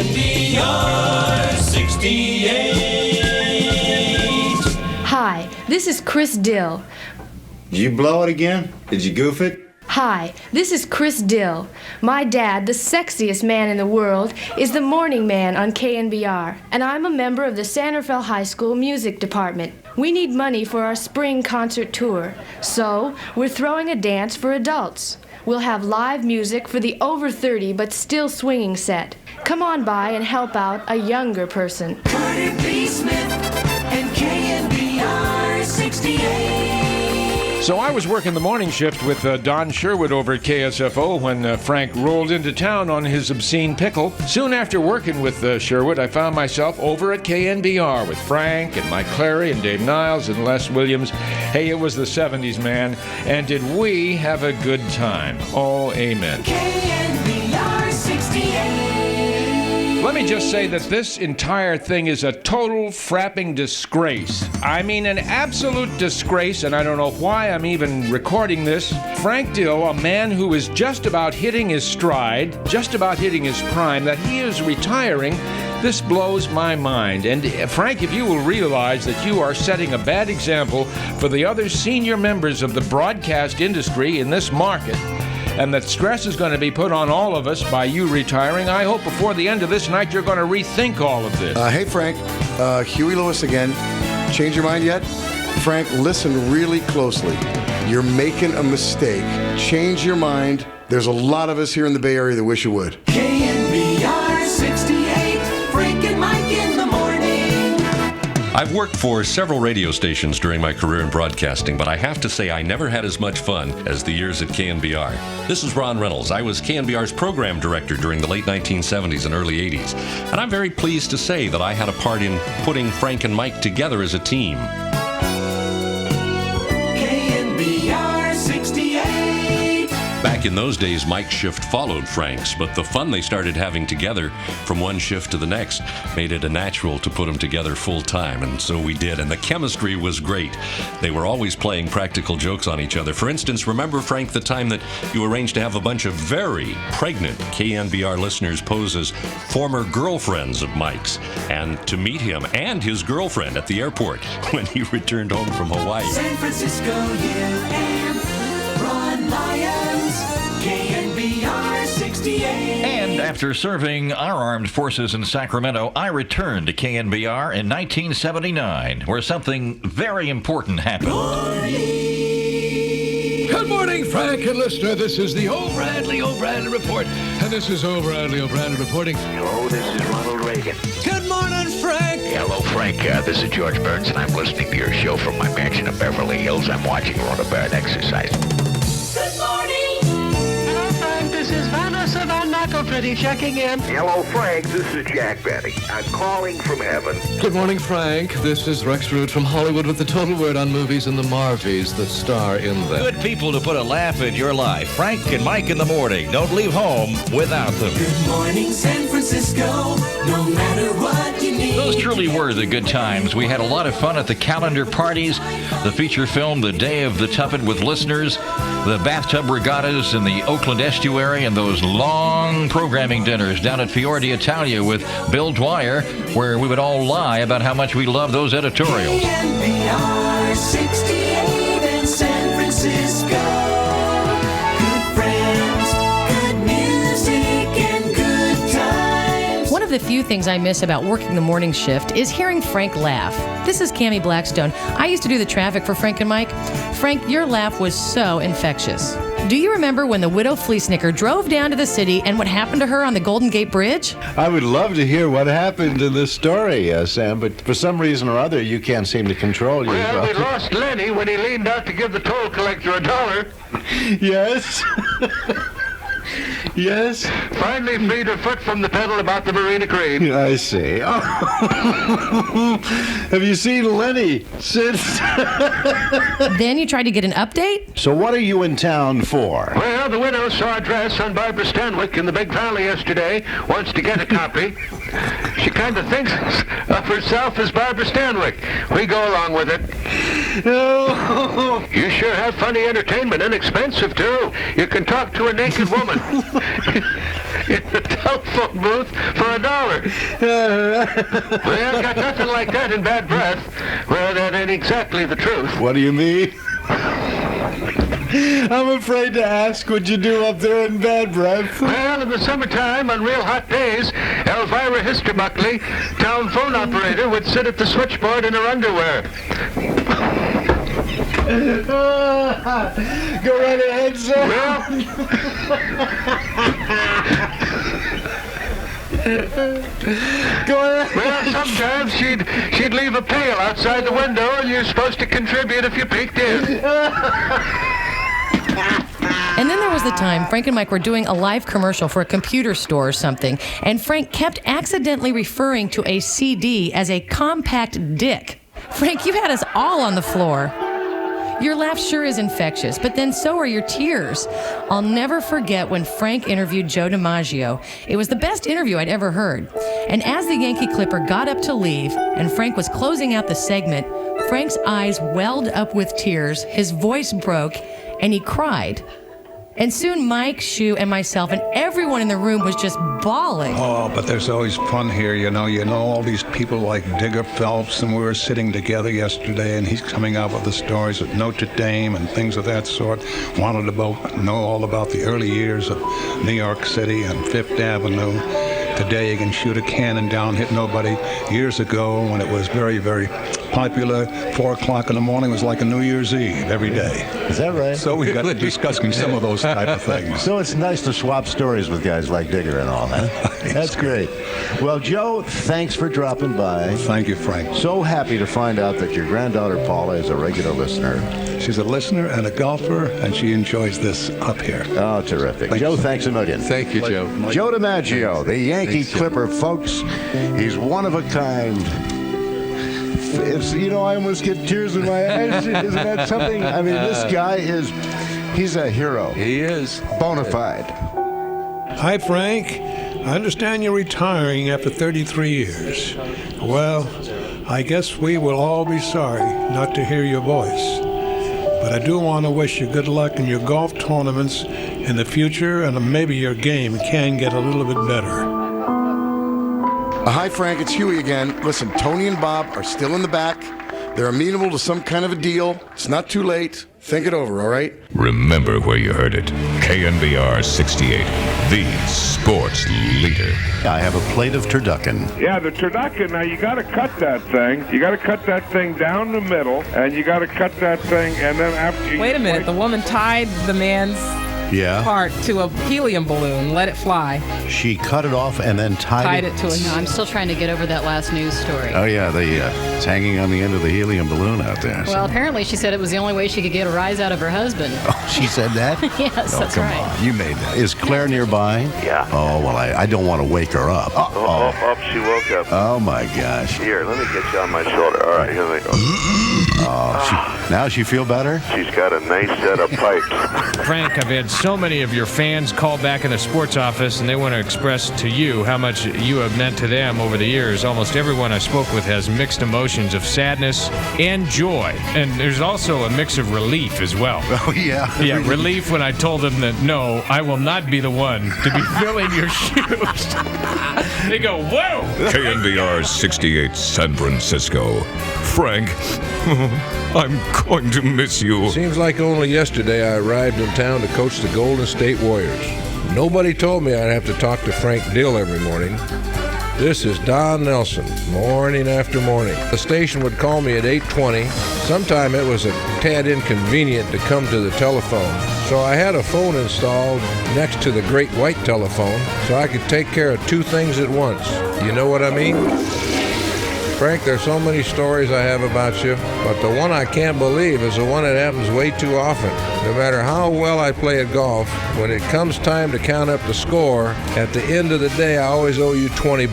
KNBR 68. Hi, this is Chris Dill. Did you blow it again? Did you goof it? Hi, this is Chris Dill. My dad, the sexiest man in the world, is the morning man on KNBR, and I'm a member of the Santa Fe High School music department. We need money for our spring concert tour, so we're throwing a dance for adults. We'll have live music for the over 30 but still swinging set. Come on by and help out a younger person. Carter B. Smith and KNBR 68. So I was working the morning shift with Don Sherwood over at KSFO when Frank rolled into town on his obscene pickle. Soon after working with Sherwood, I found myself over at KNBR with Frank and Mike Clary and Dave Niles and Les Williams. Hey, it was the 70s, man. And did we have a good time? Oh, amen. KNBR 68. Let me just say that this entire thing is a total frapping disgrace. I mean, an absolute disgrace, and I don't know why I'm even recording this. Frank Dill, a man who is just about hitting his stride, just about hitting his prime, that he is retiring, this blows my mind. And Frank, if you will realize that you are setting a bad example for the other senior members of the broadcast industry in this market, and that stress is going to be put on all of us by you retiring, I hope before the end of this night you're going to rethink all of this. Hey, Frank. Huey Lewis again. Change your mind yet? Frank, listen really closely. You're making a mistake. Change your mind. There's a lot of us here in the Bay Area that wish you would. KNBR 68. Frank and Mike in the morning. I've worked for several radio stations during my career in broadcasting, but I have to say I never had as much fun as the years at KNBR. This is Ron Reynolds. I was KNBR's program director during the late 1970s and early 80s, and I'm very pleased to say that I had a part in putting Frank and Mike together as a team. KNBR 68. Back in those days, Mike's shift followed Frank's, but the fun they started having together from one shift to the next made it a natural to put them together full time, and so we did, and the chemistry was great. They were always playing practical jokes on each other. For instance, remember, Frank, the time that you arranged to have a bunch of very pregnant KNBR listeners pose as former girlfriends of Mike's, and to meet him and his girlfriend at the airport when he returned home from Hawaii. San Francisco, and Ron Lyons, KNBR 68. And after serving our armed forces in Sacramento, I returned to KNBR in 1979, where something very important happened. Good morning, Frank and listener. This is the O'Bradley Report. And this is O'Bradley reporting. Hello, this is Ronald Reagan. Good morning, Frank. Hello, Frank. This is George Burns, and I'm listening to your show from my mansion in Beverly Hills. I'm watching Rhoda Barrett exercise. Good morning. Hello, Frank. This is Vanessa Van McElfready checking in. Hello, Frank. This is Jack Benny. I'm calling from heaven. Good morning, Frank. This is Rex Root from Hollywood with the total word on movies and the Marvies that star in them. Good people to put a laugh in your life. Frank and Mike in the morning. Don't leave home without them. Good morning, San Francisco. No matter what you need. Those truly were the good times. We had a lot of fun at the calendar parties, the feature film The Day of the Tuppet with listeners, the bathtub regattas in the Oakland estuary, and those long programming dinners down at Fiore Italia with Bill Dwyer, where we would all lie about how much we love those editorials. KNBR 68 in San Francisco. Good friends, good music, and good times. One of the few things I miss about working the morning shift is hearing Frank laugh. This is Cammie Blackstone. I used to do the traffic for Frank and Mike. Frank, your laugh was so infectious. Do you remember when the widow Fleesnicker drove down to the city and what happened to her on the Golden Gate Bridge? I would love to hear what happened in this story, Sam, but for some reason or other, you can't seem to control yourself. Well, we lost Lenny when he leaned out to give the toll collector $1. Yes. Yes. Finally freed her foot from the pedal about the Marina Crane. I see. Oh. Have you seen Lenny since? Then you tried to get an update? So what are you in town for? Well, the widow saw a dress on Barbara Stanwyck in the Big Valley yesterday. Wants to get a copy. She kind of thinks of herself as Barbara Stanwyck. We go along with it. Oh. You sure have funny entertainment, inexpensive too. You can talk to a naked woman. in the telephone booth for $1. Well, got nothing like that in bad breath. Well, that ain't exactly the truth. What do you mean? I'm afraid to ask what you do up there in bad breath. Well, in the summertime, on real hot days, Elvira Histerbuckley, town phone operator, would sit at the switchboard in her underwear. Go right ahead, sir. Go ahead. Well, sometimes she'd leave a pail outside the window, and you're supposed to contribute if you peeked in. And then there was the time Frank and Mike were doing a live commercial for a computer store or something, and Frank kept accidentally referring to a CD as a compact dick. Frank, you had us all on the floor. Your laugh sure is infectious, but then so are your tears. I'll never forget when Frank interviewed Joe DiMaggio. It was the best interview I'd ever heard. And as the Yankee Clipper got up to leave, and Frank was closing out the segment, Frank's eyes welled up with tears, his voice broke, and he cried. And soon Mike, Shu, and myself, and everyone in the room was just bawling. Oh, but there's always fun here, you know all these people like Digger Phelps, and we were sitting together yesterday, and he's coming out with the stories at Notre Dame and things of that sort. Wanted to know all about the early years of New York City and Fifth Avenue. Today you can shoot a cannon down, hit nobody. Years ago, when it was very, very popular, 4 o'clock in the morning was like a New Year's Eve every day. Is that right? So we got to discussing some of those type of things. So it's nice to swap stories with guys like Digger and all, huh? That's great. Well, Joe, thanks for dropping by. Thank you, Frank. So happy to find out that your granddaughter Paula is a regular listener. She's a listener and a golfer, and she enjoys this up here. Oh, terrific. Joe, thanks a million. Thank you, Joe. Joe DiMaggio, the Yankee Clipper, folks. He's one of a kind. It's, I almost get tears in my eyes. Isn't that something? I mean, this guy he's a hero. He is. Bona fide. Hi, Frank. I understand you're retiring after 33 years. Well, I guess we will all be sorry not to hear your voice. But I do want to wish you good luck in your golf tournaments in the future, and maybe your game can get a little bit better. Hi, Frank. It's Huey again. Listen, Tony and Bob are still in the back. They're amenable to some kind of a deal. It's not too late. Think it over, all right? Remember where you heard it. KNBR 68, the sports leader. I have a plate of turducken. Yeah, the turducken, now you got to cut that thing. You got to cut that thing down the middle, and you got to cut that thing, and then after you... Wait a minute, the woman tied the man's part to a helium balloon, let it fly. She cut it off and then tied it to a... No, I'm still trying to get over that last news story. Oh, yeah, it's hanging on the end of the helium balloon out there. Well, apparently she said it was the only way she could get a rise out of her husband. Oh, she said that? Yes, that's come right. on. You made that. Is Claire nearby? Yeah. Oh, well, I don't want to wake her up. Oh, she woke up. Oh, my gosh. Here, let me get you on my shoulder. All right, here we go. Now she feel better? She's got a nice set of pipes. Frank, I've had so many of your fans call back in the sports office, and they want to express to you how much you have meant to them over the years. Almost everyone I spoke with has mixed emotions of sadness and joy. And there's also a mix of relief as well. Oh, yeah. Yeah, relief when I told them that, no, I will not be the one to be filling your shoes. They go, whoa! KNBR 68, San Francisco. Frank, I'm going to miss you. Seems like only yesterday I arrived in town to coach the Golden State Warriors. Nobody told me I'd have to talk to Frank Dill every morning. This is Don Nelson, morning after morning. The station would call me at 8:20. Sometime it was a tad inconvenient to come to the telephone, so I had a phone installed next to the great white telephone so I could take care of two things at once. You know what I mean? Frank, there's so many stories I have about you, but the one I can't believe is the one that happens way too often. No matter how well I play at golf, when it comes time to count up the score, at the end of the day, I always owe you $20.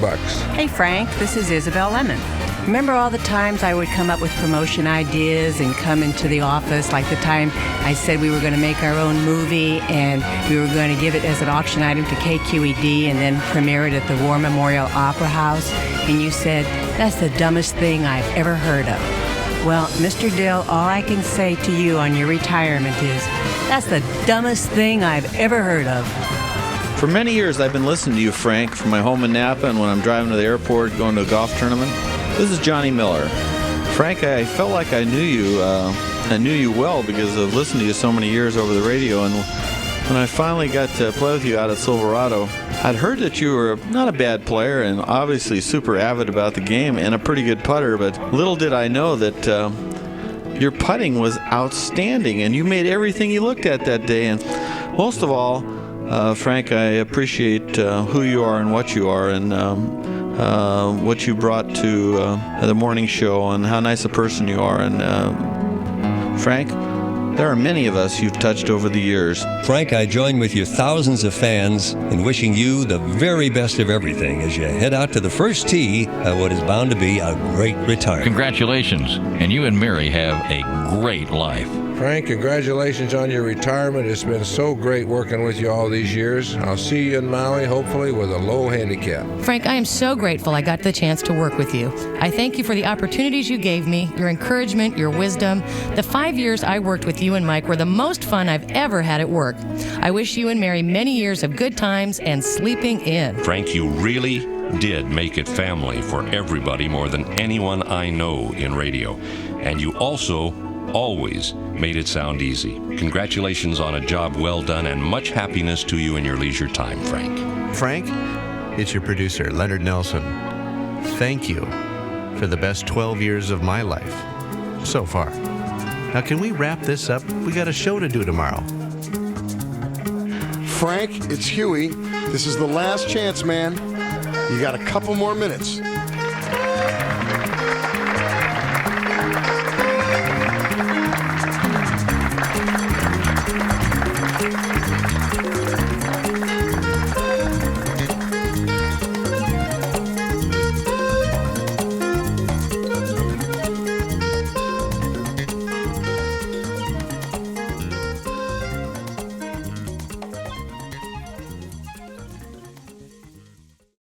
Hey, Frank, this is Isabel Lemon. Remember all the times I would come up with promotion ideas and come into the office, like the time I said we were going to make our own movie and we were going to give it as an auction item to KQED and then premiere it at the War Memorial Opera House, and you said, that's the dumbest thing I've ever heard of. Well, Mr. Dill, all I can say to you on your retirement is, that's the dumbest thing I've ever heard of. For many years, I've been listening to you, Frank, from my home in Napa and when I'm driving to the airport going to a golf tournament. This is Johnny Miller. Frank, I felt like I knew you. I knew you well because I've listened to you so many years over the radio. And when I finally got to play with you out at Silverado, I'd heard that you were not a bad player and obviously super avid about the game and a pretty good putter. But little did I know that your putting was outstanding, and you made everything you looked at that day. And most of all, Frank, I appreciate who you are and what you are, and what you brought to the morning show, and how nice a person you are. And Frank, there are many of us you've touched over the years. Frank, I join with your thousands of fans in wishing you the very best of everything as you head out to the first tee of what is bound to be a great retirement. Congratulations, and you and Mary have a great life. Frank, congratulations on your retirement. It's been so great working with you all these years. I'll see you in Maui, hopefully, with a low handicap. Frank, I am so grateful I got the chance to work with you. I thank you for the opportunities you gave me, your encouragement, your wisdom. The 5 years I worked with you and Mike were the most fun I've ever had at work. I wish you and Mary many years of good times and sleeping in. Frank, you really did make it family for everybody more than anyone I know in radio. And you also always made it sound easy. Congratulations on a job well done, and much happiness to you in your leisure time, Frank. Frank, it's your producer, Leonard Nelson. Thank you for the best 12 years of my life so far. Now, can we wrap this up? We got a show to do tomorrow. Frank, it's Huey. This is the last chance, man. You got a couple more minutes.